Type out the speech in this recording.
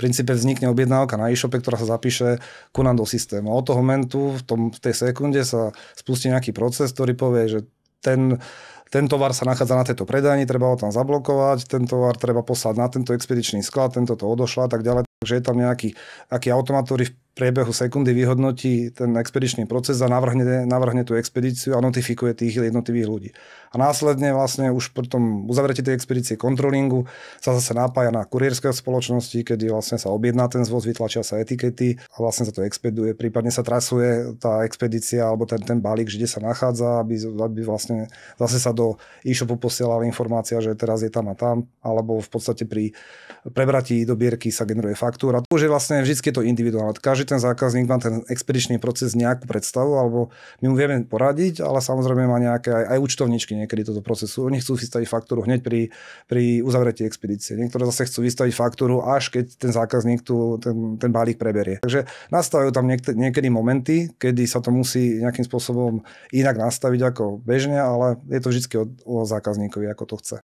princípe vznikne objednávka na e-shope, ktorá sa zapíše ku nám do systému. Od toho momentu v tej sekunde sa spustí nejaký proces, ktorý povie, že ten tovar sa nachádza na tejto predajni, treba ho tam zablokovať, ten tovar treba poslať na tento expedičný sklad, tento to odošla a tak ďalej. Takže je tam nejaký automat, ktorý v priebehu sekundy vyhodnotí ten expedičný proces a navrhne tú expedíciu a notifikuje tých jednotlivých ľudí. A následne vlastne už pri tom uzavretí tej expedície kontrolingu sa zase napája na kurierské spoločnosti, kedy vlastne sa objedná ten zvoz, vytlačia sa etikety a vlastne sa to expeduje, prípadne sa trasuje tá expedícia alebo ten balík, kde sa nachádza, aby vlastne zase sa do e-shopu posielala informácia, že teraz je tam a tam, alebo v podstate pri prebratí dobierky sa generuje faktúra. To už je vlastne vždy to individuálne. Každý ten zákazník má ten expedičný proces nejakú predstavu, alebo my mu vieme poradiť, ale samozrejme má nejaké aj účtovníčky niekedy toto procesu. Oni chcú vystaviť faktúru hneď pri uzavretí expedície. Niektoré zase chcú vystaviť faktúru, až keď ten zákazník ten balík preberie. Takže nastavujú tam niekedy momenty, kedy sa to musí nejakým spôsobom inak nastaviť ako bežne, ale je to vždy o zákazníkovi, ako to chce.